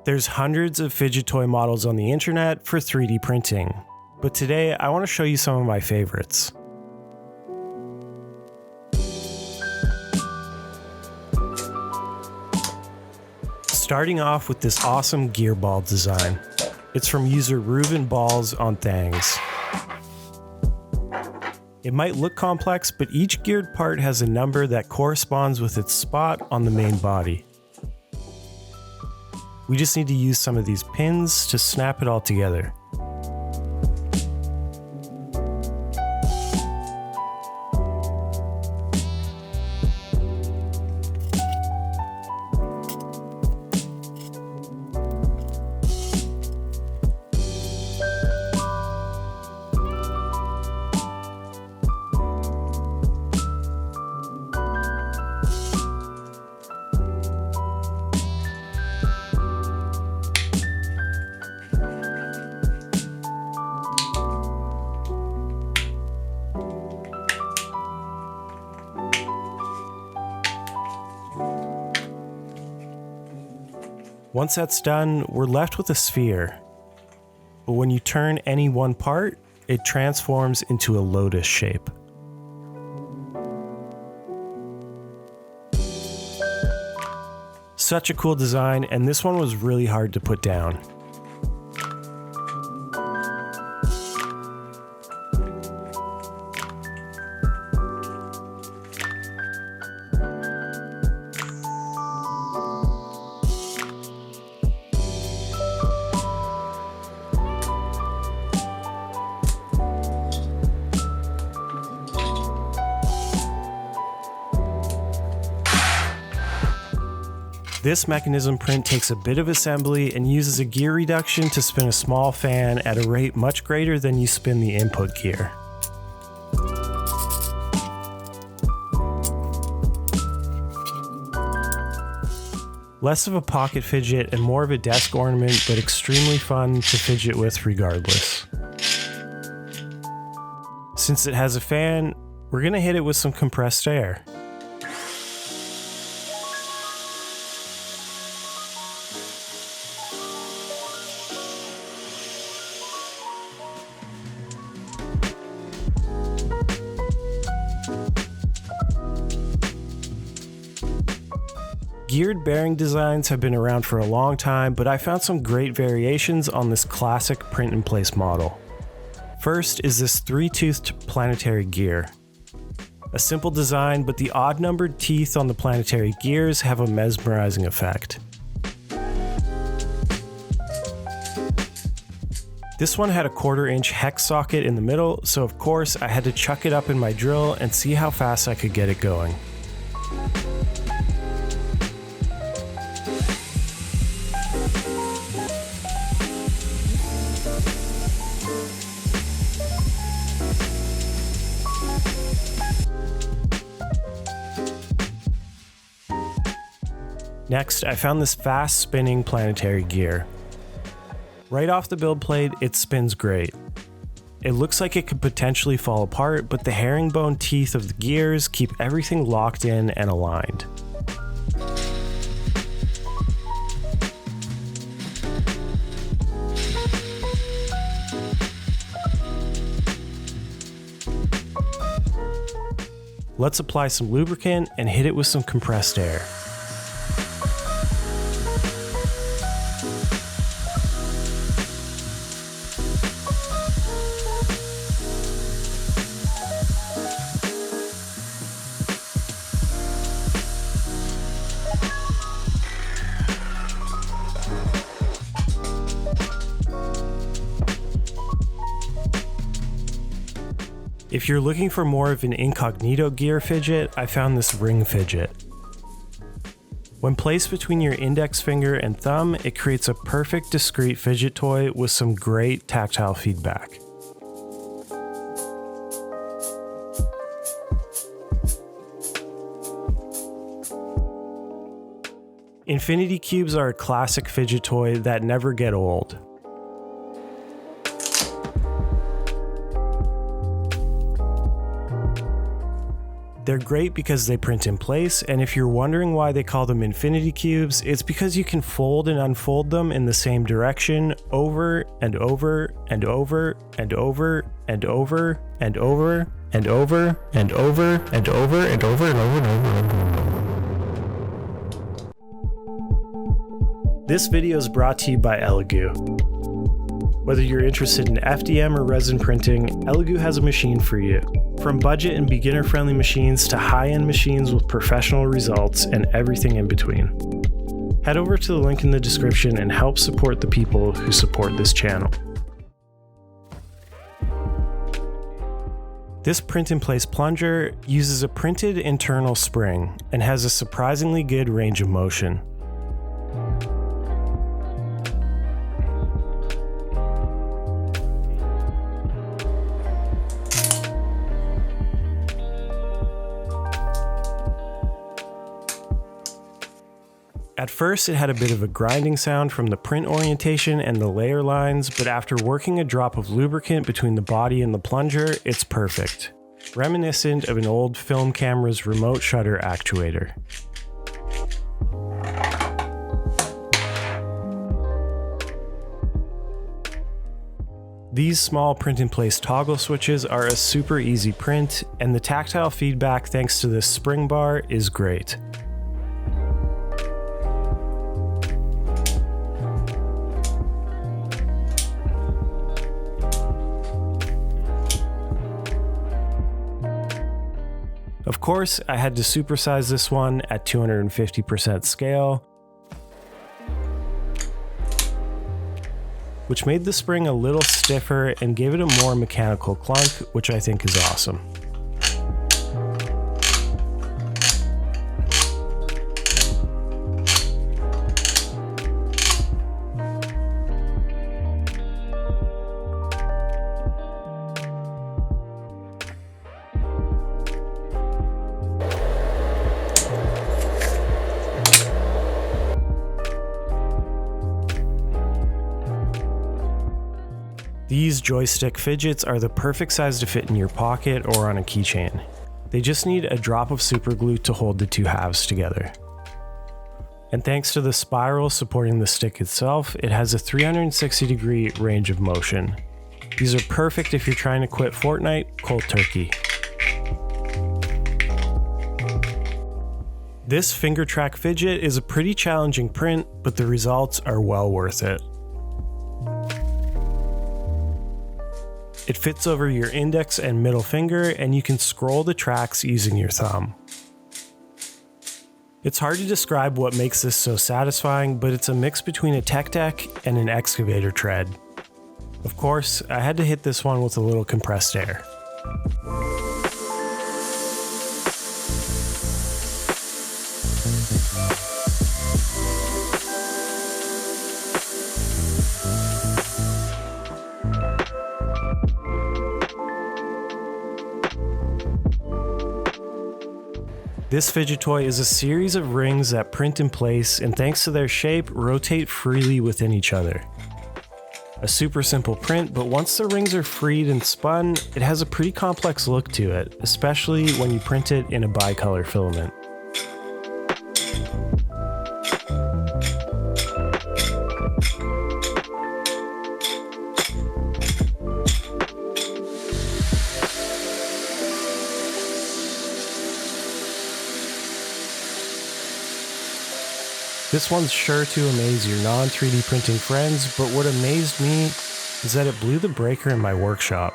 There's hundreds of fidget toy models on the internet for 3D printing, but today I want to show you some of my favorites. Starting off with this awesome gear ball design. It's from user Reuven Balls on Thangs. It might look complex, but each geared part has a number that corresponds with its spot on the main body. We just need to use some of these pins to snap it all together. Once that's done, we're left with a sphere. But when you turn any one part, it transforms into a lotus shape. Such a cool design, and this one was really hard to put down. This mechanism print takes a bit of assembly and uses a gear reduction to spin a small fan at a rate much greater than you spin the input gear. Less of a pocket fidget and more of a desk ornament, but extremely fun to fidget with regardless. Since it has a fan, we're gonna hit it with some compressed air. Geared bearing designs have been around for a long time, but I found some great variations on this classic print-in-place model. First is this 3-toothed Planetary Gear. A simple design, but the odd-numbered teeth on the Planetary Gears have a mesmerizing effect. This one had a 1/4-inch hex socket in the middle, so of course I had to chuck it up in my drill and see how fast I could get it going. Next, I found this fast spinning Planetary Gear. Right off the build plate, it spins great. It looks like it could potentially fall apart, but the herringbone teeth of the gears keep everything locked in and aligned. Let's apply some lubricant and hit it with some compressed air. If you're looking for more of an incognito gear fidget, I found this ring fidget. When placed between your index finger and thumb, it creates a perfect discrete fidget toy with some great tactile feedback. Infinity cubes are a classic fidget toy that never get old. They're great because they print in place, and if you're wondering why they call them infinity cubes, it's because you can fold and unfold them in the same direction over and over and over and over and over and over and over and over and over and over and over and over. This video is brought to you by ELEGOO. Whether you're interested in FDM or resin printing, ELEGOO has a machine for you. From budget and beginner-friendly machines to high-end machines with professional results and everything in between. Head over to the link in the description and help support the people who support this channel. This print-in-place plunger uses a printed internal spring and has a surprisingly good range of motion. At first, it had a bit of a grinding sound from the print orientation and the layer lines, but after working a drop of lubricant between the body and the plunger, it's perfect. Reminiscent of an old film camera's remote shutter actuator. These small print-in-place toggle switches are a super easy print, and the tactile feedback thanks to this spring bar is great. Of course, I had to supersize this one at 250% scale, which made the spring a little stiffer and gave it a more mechanical clunk, which I think is awesome. These joystick fidgets are the perfect size to fit in your pocket or on a keychain. They just need a drop of super glue to hold the two halves together. And thanks to the spiral supporting the stick itself, it has a 360-degree range of motion. These are perfect if you're trying to quit Fortnite cold turkey. This finger track fidget is a pretty challenging print, but the results are well worth it. It fits over your index and middle finger, and you can scroll the tracks using your thumb. It's hard to describe what makes this so satisfying, but it's a mix between a tech deck and an excavator tread. Of course, I had to hit this one with a little compressed air. This fidget toy is a series of rings that print in place and thanks to their shape, rotate freely within each other. A super simple print, but once the rings are freed and spun, it has a pretty complex look to it, especially when you print it in a bicolor filament. This one's sure to amaze your non-3D printing friends, but what amazed me is that it blew the breaker in my workshop.